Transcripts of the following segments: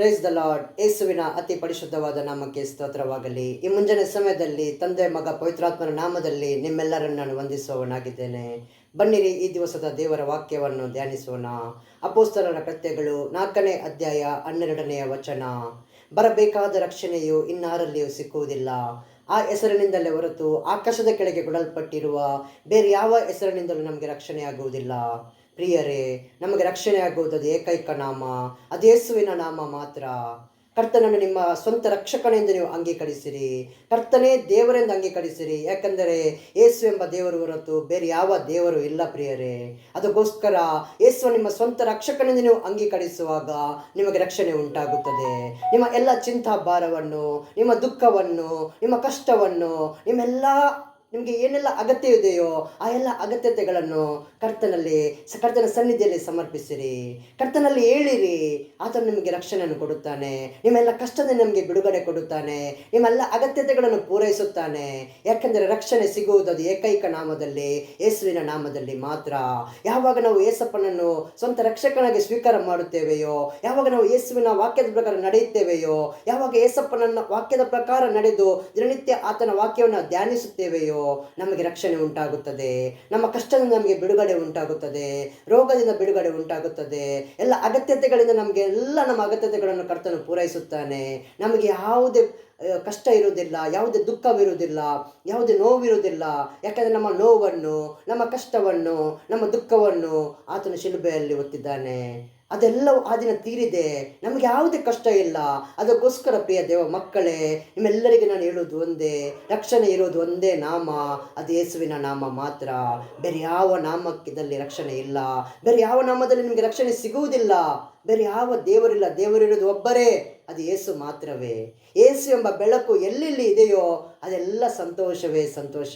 Praise the lord. ಯೇಸುವಿನ ಅತಿ ಪರಿಶುದ್ಧವಾದ ನಾಮಕ್ಕೆ ಸ್ತೋತ್ರವಾಗಲಿ. ಈ ಮುಂಜಾನೆ ಸಮಯದಲ್ಲಿ ತಂದೆ ಮಗ ಪವಿತ್ರಾತ್ಮನ ನಾಮದಲ್ಲಿ ನಿಮ್ಮೆಲ್ಲರನ್ನು ನಾನು ವಂದಿಸುವವನಾಗಿದ್ದೇನೆ. ಬನ್ನಿರಿ ಈ ದಿವಸದ ದೇವರ ವಾಕ್ಯವನ್ನು ಧ್ಯಾನಿಸೋಣ. ಅಪೊಸ್ತಲರ ಕೃತ್ಯಗಳು 4ನೇ ಅಧ್ಯಾಯ 12ನೆಯ ವಚನ. ಬರಬೇಕಾದ ರಕ್ಷಣೆಯು ಇನ್ನಾರಲ್ಲಿಯೂ ಸಿಕ್ಕುವುದಿಲ್ಲ. ಆ ಹೆಸರಿನಿಂದಲೇ ಹೊರತು ಆಕಾಶದ ಕೆಳಗೆ ಕೊಡಲ್ಪಟ್ಟಿರುವ ಬೇರೆ ಯಾವ ಹೆಸರಿನಿಂದಲೂ ನಮಗೆ ರಕ್ಷಣೆ ಆಗುವುದಿಲ್ಲ. ಪ್ರಿಯರೇ, ನಮಗೆ ರಕ್ಷಣೆ ಆಗುವುದು ಏಕೈಕ ನಾಮ, ಅದು ಯೇಸುವಿನ ನಾಮ ಮಾತ್ರ. ಕರ್ತನನ್ನು ನಿಮ್ಮ ಸ್ವಂತ ರಕ್ಷಕನೆಂದು ನೀವು ಅಂಗೀಕರಿಸಿರಿ. ಕರ್ತನೇ ದೇವರೆಂದು ಅಂಗೀಕರಿಸಿರಿ. ಯಾಕಂದರೆ ಯೇಸು ಎಂಬ ದೇವರು ಹೊರತು ಬೇರೆ ಯಾವ ದೇವರು ಇಲ್ಲ ಪ್ರಿಯರೇ. ಅದಕ್ಕೋಸ್ಕರ ಯೇಸು ನಿಮ್ಮ ಸ್ವಂತ ರಕ್ಷಕನೆಂದು ನೀವು ಅಂಗೀಕರಿಸುವಾಗ ನಿಮಗೆ ರಕ್ಷಣೆ ಉಂಟಾಗುತ್ತದೆ. ನಿಮ್ಮ ಎಲ್ಲ ಚಿಂತಾ ಭಾರವನ್ನು, ನಿಮ್ಮ ದುಃಖವನ್ನು, ನಿಮ್ಮ ಕಷ್ಟವನ್ನು, ನಿಮಗೆ ಏನೆಲ್ಲ ಅಗತ್ಯ ಇದೆಯೋ ಆ ಎಲ್ಲ ಅಗತ್ಯತೆಗಳನ್ನು ಕರ್ತನ ಸನ್ನಿಧಿಯಲ್ಲಿ ಸಮರ್ಪಿಸಿರಿ. ಕರ್ತನಲ್ಲಿ ಹೇಳಿರಿ. ಆತನು ನಿಮಗೆ ರಕ್ಷಣೆಯನ್ನು ಕೊಡುತ್ತಾನೆ. ನಿಮ್ಮೆಲ್ಲ ಕಷ್ಟದಿಂದ ನಿಮಗೆ ಬಿಡುಗಡೆ ಕೊಡುತ್ತಾನೆ. ನಿಮ್ಮೆಲ್ಲ ಅಗತ್ಯತೆಗಳನ್ನು ಪೂರೈಸುತ್ತಾನೆ. ಯಾಕೆಂದರೆ ರಕ್ಷಣೆ ಸಿಗುವುದು ಅದು ಏಕೈಕ ನಾಮದಲ್ಲಿ, ಯೇಸುವಿನ ನಾಮದಲ್ಲಿ ಮಾತ್ರ. ಯಾವಾಗ ನಾವು ಯೇಸಪ್ಪನನ್ನು ಸ್ವಂತ ರಕ್ಷಕನಾಗಿ ಸ್ವೀಕಾರ ಮಾಡುತ್ತೇವೆಯೋ, ಯಾವಾಗ ನಾವು ಯೇಸುವಿನ ವಾಕ್ಯದ ಪ್ರಕಾರ ನಡೆಯುತ್ತೇವೆಯೋ, ಯಾವಾಗ ಯೇಸಪ್ಪನನ್ನ ವಾಕ್ಯದ ಪ್ರಕಾರ ನಡೆದು ದಿನನಿತ್ಯ ಆತನ ವಾಕ್ಯವನ್ನು ಧ್ಯಾನಿಸುತ್ತೇವೆಯೋ, ನಮಗೆ ರಕ್ಷಣೆ ಉಂಟಾಗುತ್ತದೆ. ನಮ್ಮ ಕಷ್ಟದಿಂದ ನಮಗೆ ಬಿಡುಗಡೆ ಉಂಟಾಗುತ್ತದೆ. ರೋಗದಿಂದ ಬಿಡುಗಡೆ ಉಂಟಾಗುತ್ತದೆ. ಎಲ್ಲ ಅಗತ್ಯತೆಗಳಿಂದ ನಮ್ಮ ಅಗತ್ಯತೆಗಳನ್ನು ಕರ್ತನು ಪೂರೈಸುತ್ತಾನೆ. ನಮಗೆ ಯಾವುದೇ ಕಷ್ಟ ಇರುವುದಿಲ್ಲ, ಯಾವುದೇ ದುಃಖವಿರುವುದಿಲ್ಲ, ಯಾವುದೇ ನೋವಿರುವುದಿಲ್ಲ. ಯಾಕಂದರೆ ನಮ್ಮ ನೋವನ್ನು, ನಮ್ಮ ಕಷ್ಟವನ್ನು, ನಮ್ಮ ದುಃಖವನ್ನು ಆತನು ಶಿಲುಬೆಯಲ್ಲಿ ಹೊತ್ತಿದ್ದಾನೆ. ಅದೆಲ್ಲವೂ ಆ ದಿನ ತೀರಿದೆ. ನಮಗೆ ಯಾವುದೇ ಕಷ್ಟ ಇಲ್ಲ. ಅದಕ್ಕೋಸ್ಕರ ಪ್ರಿಯ ದೇವ ಮಕ್ಕಳೇ, ನಿಮ್ಮೆಲ್ಲರಿಗೆ ನಾನು ಹೇಳೋದು ಒಂದೇ, ರಕ್ಷಣೆ ಇರೋದು ಒಂದೇ ನಾಮ, ಅದು ಯೇಸುವಿನ ನಾಮ ಮಾತ್ರ. ಬೇರೆ ಯಾವ ನಾಮದಲ್ಲಿ ರಕ್ಷಣೆ ಇಲ್ಲ. ಬೇರೆ ಯಾವ ನಾಮದಲ್ಲಿ ನಿಮಗೆ ರಕ್ಷಣೆ ಸಿಗುವುದಿಲ್ಲ. ಬೇರೆ ಯಾವ ದೇವರಿಲ್ಲ. ದೇವರಿರೋದು ಒಬ್ಬರೇ, ಅದು ಯೇಸು ಮಾತ್ರವೇ. ಯೇಸು ಎಂಬ ಬೆಳಕು ಎಲ್ಲೆಲ್ಲಿ ಇದೆಯೋ ಅದೆಲ್ಲ ಸಂತೋಷವೇ ಸಂತೋಷ.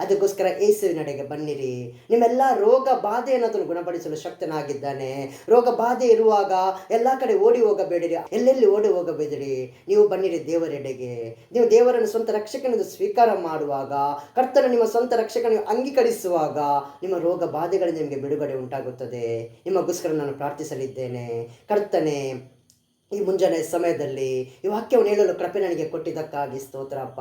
ಅದಕ್ಕೋಸ್ಕರ ಯೇಸುವಿನಡೆಗೆ ಬನ್ನಿರಿ. ನಿಮ್ಮೆಲ್ಲ ರೋಗ ಬಾಧೆಯನ್ನು ಆತನು ಗುಣಪಡಿಸಲು ಶಕ್ತನಾಗಿದ್ದಾನೆ. ರೋಗ ಬಾಧೆ ಇರುವಾಗ ಎಲ್ಲ ಕಡೆ ಓಡಿ ಹೋಗಬೇಡಿರಿ, ಎಲ್ಲೆಲ್ಲಿ ಓಡಿ ಹೋಗಬೇಡಿರಿ. ನೀವು ಬನ್ನಿರಿ ದೇವರೆಡೆಗೆ. ನೀವು ದೇವರನ್ನು ಸ್ವಂತ ರಕ್ಷಕನೆಂದು ಸ್ವೀಕಾರ ಮಾಡುವಾಗ, ಕರ್ತನು ನಿಮ್ಮ ಸ್ವಂತ ರಕ್ಷಕನಿಗೆ ಅಂಗೀಕರಿಸುವಾಗ ನಿಮ್ಮ ರೋಗ ಬಾಧೆಗಳಿಂದ ನಿಮಗೆ ಬಿಡುಗಡೆ ಉಂಟಾಗುತ್ತದೆ. ನಿಮಗೋಸ್ಕರ ನಾನು ಪ್ರಾರ್ಥಿಸಲಿದ್ದೇನೆ. ಕರ್ತನೆ, ಈ ಮುಂಜಾನೆ ಸಮಯದಲ್ಲಿ ಈ ವಾಕ್ಯವನ್ನು ಹೇಳಲು ಕೃಪೆ ನನಗೆ ಕೊಟ್ಟಿದ್ದಕ್ಕಾಗಿ ಸ್ತೋತ್ರಪ್ಪ.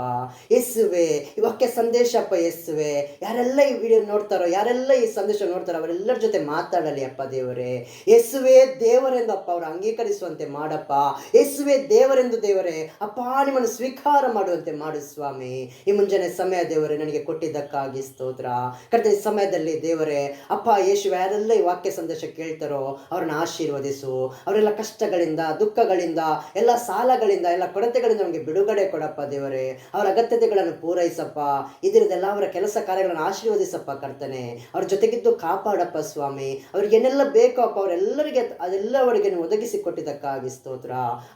ಯೇಸುವೆ, ಈ ವಾಕ್ಯ ಸಂದೇಶಪ್ಪ ಯೇಸುವೆ, ಯಾರೆಲ್ಲ ಈ ವಿಡಿಯೋ ನೋಡ್ತಾರೋ, ಯಾರೆಲ್ಲ ಈ ಸಂದೇಶ ನೋಡ್ತಾರೋ ಅವರೆಲ್ಲರ ಜೊತೆ ಮಾತಾಡಲಿ ಅಪ್ಪ ದೇವರೇ. ಯೇಸುವೆ ದೇವರೆಂದು ಅಪ್ಪ ಅವರು ಅಂಗೀಕರಿಸುವಂತೆ ಮಾಡಪ್ಪ. ಯೇಸುವೆ ದೇವರೆಂದು ದೇವರೇ ಅಪ್ಪ ನಿಮ್ಮನ್ನು ಸ್ವೀಕಾರ ಮಾಡುವಂತೆ ಮಾಡು ಸ್ವಾಮಿ. ಈ ಮುಂಜಾನೆ ಸಮಯ ದೇವರೇ ನನಗೆ ಕೊಟ್ಟಿದ್ದಕ್ಕಾಗಿ ಸ್ತೋತ್ರ. ಕರ್ತನೆ, ಈ ಸಮಯದಲ್ಲಿ ದೇವರೇ ಅಪ್ಪ ಯೇಸುವೆ, ಯಾರೆಲ್ಲ ಈ ವಾಕ್ಯ ಸಂದೇಶ ಕೇಳ್ತಾರೋ ಅವರನ್ನು ಆಶೀರ್ವದಿಸು. ಅವರೆಲ್ಲ ಕಷ್ಟಗಳಿಂದ, ದುಃಖಗಳಿಂದ, ಎಲ್ಲ ಸಾಲಗಳಿಂದ, ಎಲ್ಲ ಕೊರತೆಗಳಿಂದ ನಮಗೆ ಬಿಡುಗಡೆ ಕೊಡಪ್ಪ ದೇವರೇ. ಅವರ ಅಗತ್ಯತೆಗಳನ್ನು ಪೂರೈಸಪ್ಪ. ಇದರದೆಲ್ಲ ಅವರ ಕೆಲಸ ಕಾರ್ಯಗಳನ್ನು ಆಶೀರ್ವದಿಸಪ್ಪ ಕರ್ತನೆ. ಅವ್ರ ಜೊತೆಗಿದ್ದು ಕಾಪಾಡಪ್ಪ ಸ್ವಾಮಿ. ಅವ್ರಿಗೆ ಏನೆಲ್ಲ ಬೇಕೋ ಅಪ್ಪ ಅವರೆಲ್ಲರಿಗೆ ಅದೆಲ್ಲ ಅವರಿಗೆ ಒದಗಿಸಿ ಕೊಟ್ಟಿದ್ದಕ್ಕಾಗಿ ಸ್ತೋತ್ರ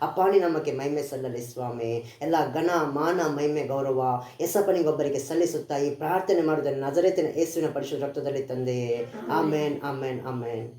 ಅಪ್ಪ. ನಮಗೆ ಮಹಿಮೆ ಸಲ್ಲಲಿ ಸ್ವಾಮಿ. ಎಲ್ಲ ಘನ ಮಾನ ಮಹಿಮೆ ಗೌರವ ಯೇಸಪ್ಪನಿಗೊಬ್ಬರಿಗೆ ಸಲ್ಲಿಸುತ್ತಾ ಈ ಪ್ರಾರ್ಥನೆ ಮಾಡುವುದನ್ನು ನಜರೇತಿನ ಯೇಸುವಿನ ಪರಿಶುದ್ಧ ರಕ್ತದಲ್ಲಿ ತಂದೆಯೇ. ಆಮೇನ್, ಆಮೇನ್, ಆಮೇನ್.